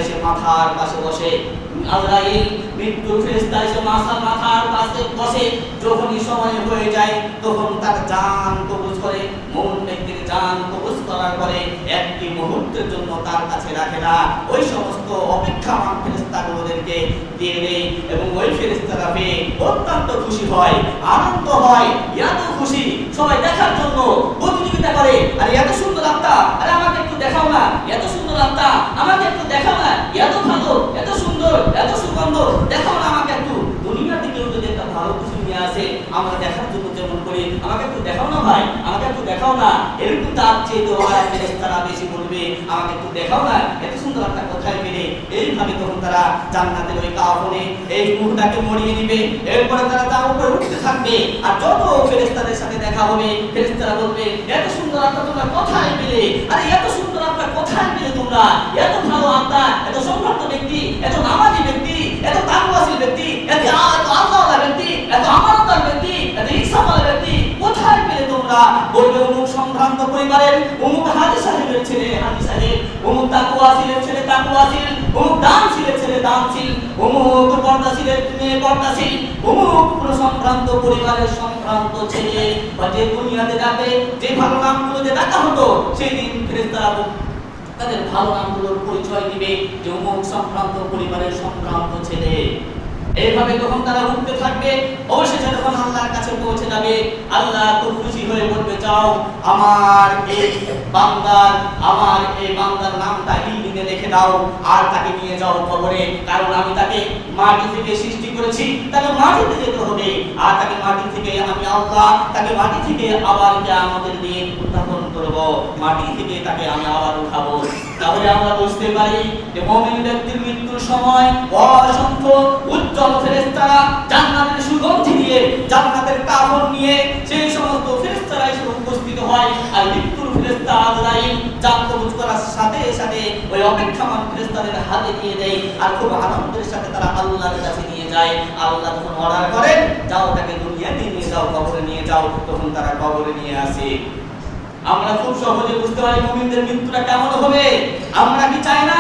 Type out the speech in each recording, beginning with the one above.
এসে মাথার পাশে বসে। আজরাইল মৃত্যুর ফেরেশতা এসে মাথার পাশে বসে। যখনই সময় হয়ে যায় তখন তার জান কবজ করে। মুমিন ব্যক্তির জান কবজ করার পরে একটি মুহূর্তের জন্য তার কাছে রাখে না, ওই সমস্ত অপেক্ষামান ফেরেশতাগুলোদেরকে দিয়ে দেয় এবং ওই ফেরেশতারা পেয়ে অত্যন্ত খুশি হয়, আনন্দ হয়। এত খুশি সবাই দেখার জন্য প্রতিযোগিতা করে, আরে এত সুন্দর আত্মা, আরে আমাকে একটু দেখাও না, এত সুন্দর আত্মা আমাকে একটু দেখাও না, এত ভালো, এত সুন্দর, এত সুগন্ধ, দেখাও না আমাকে একটু। দুনিয়াতে কেউ যদি একটা ভালো কিছু নিয়ে আসে আমরা দেখার জন্য যেমন করি, আমাকে একটু দেখাও না ভাই, আমাকে একটু দেখাও না, এরকম তার চেয়ে তো আর ফেরেশতারা বেশি বলবে আমাকে একটু দেখাও না, এত সুন্দর একটা কোথায় পেলে। এইভাবে তখন তারা জান্নাতের ওই কাফনে এই মুহূর্তটাকে মরিয়ে নিবে। এরপরে তারা তার উপরে উঠতে থাকবে, আর যত ফেরেশতাদের সাথে দেখা হবে ফেরেশতারা বলবে এত সুন্দর আত্মা তোমরা কোথায় পেলে, আরে এত সুন্দর আত্মা কোথায় পেলে তোমরা, এত ভালো আত্মা, এত সম্ভ্রান্ত ব্যক্তি, এত নামাজি ব্যক্তি, এত তাকওয়াশীল ব্যক্তি, এত আল্লাহওয়ালা ব্যক্তি, এত আমানতদার ব্যক্তি, এত ইহসানওয়ালা ব্যক্তি কোথায় পেলে তোমরা। বলবে অমুক সম্ভ্রান্ত পরিবারের অমুক হাজী সাহেবের ছেলে হাজী সাহেব, অমুক তাকওয়াশীলের ছেলে তাকওয়াশীল, অমুক দানশীলের ছেলে দানশীল, অমুক পর্দাশীলের মেয়ে পর্দাশীল, অমুক পুরো সম্ভ্রান্ত পরিবারের সম্ভ্রান্ত ছেলে। বা যে দুনিয়াতে ডাকে যে ভালো নামগুলো যে ডাকা হতো সেই দিন ফেরেশতারা তাদের ভালো নামগুলোর পরিচয় দিবে যে অমুক সম্ভ্রান্ত পরিবারের সম্ভ্রান্ত ছেলে। এইভাবে তখন তারা উঠতে থাকবে। অবশেষে যখন আল্লাহর কাছে পৌঁছে যাবে আল্লাহ খুব খুশি হয়ে বলবে যাও আমার এই বান্দার নামটা ইলমিনে লিখে দাও আর তাকে নিয়ে যাও কবরে, কারণ আমি তাকে মাটি থেকে সৃষ্টি করেছি, তাকে মাটিতে যেতে হবে। আর তাকে মাটি থেকে আমি আল্লাহ তাকে মাটি থেকে আবার কিয়ামতের দিন উত্থাপন করব, মাটি থেকে তাকে আমি আবার উঠাবো। তাহলে আমরা বুঝতে পারি যে মুমিন ব্যক্তির মৃত্যুর সময় অসংখ্য উজ্জ্বল ফেরেশতারা জান্নাতের সুগন্ধি নিয়ে, জান্নাতের কাফন নিয়ে সেই সমস্ত ফেরেশতারা এসে উপস্থিত হয়। আর মৃত্যুর ফেরেশতা আজরাইল জান কবজ করার সাথে সাথে ওই অপেক্ষামান ফেরেশতাদের হাতে দিয়ে দেয়, আর খুব আনন্দের সাথে তারা আল্লাহর কাছে নিয়ে যায়। আল্লাহ যখন অর্ডার করেন যাও তাকে দুনিয়াতে নিয়ে যাও, কবরে নিয়ে যাও, তখন তারা কবরে নিয়ে আসে। আমরা খুব সহজে বুঝতে পারি মুমিনদের মৃত্যুটা কেমন হবে। আমরা কি চাই না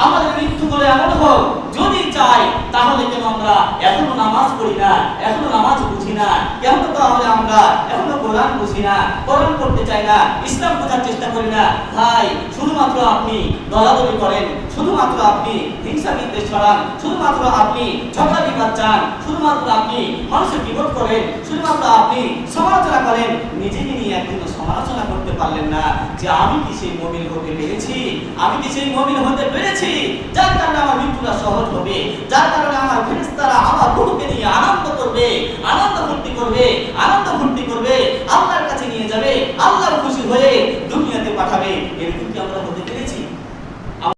আমাদের মৃত্যুগুলো এমন হোক? যদি চাই তাহলে কেন আমরা এখনো নামাজ পড়ি না, এখনো নামাজ বুঝি না, কেন তাহলে আমরা এখনো কোরআন বুঝি না, কোরআন পড়তে চাই না, ইসলাম বোঝার চেষ্টা করি না? ভাই শুধুমাত্র আপনি দলাদলি করেন, শুধুমাত্র আপনি হিংসা বিদ্বেষ ছড়ান, শুধুমাত্র আপনি ঝগড়া বিবাদ চান, শুধুমাত্র আপনি মানুষের বিরোধ করেন, শুধুমাত্র আপনি সমালোচনা করেন, নিজেকে নিয়ে একদিনও সমালোচনা করতে পারলেন না যে আমি কি সেই মুমিন হতে পেরেছি, আমি কি সেই মুমিন হতে পেরেছি যার কারণে আমার মৃত্যুটা সহজ হবে, যার কারণে আমার ফেরেশতারা আমার রূহকে নিয়ে আনন্দ করবে, আনন্দ ফুর্তি করবে, আল্লাহর কাছে নিয়ে যাবে, আল্লাহর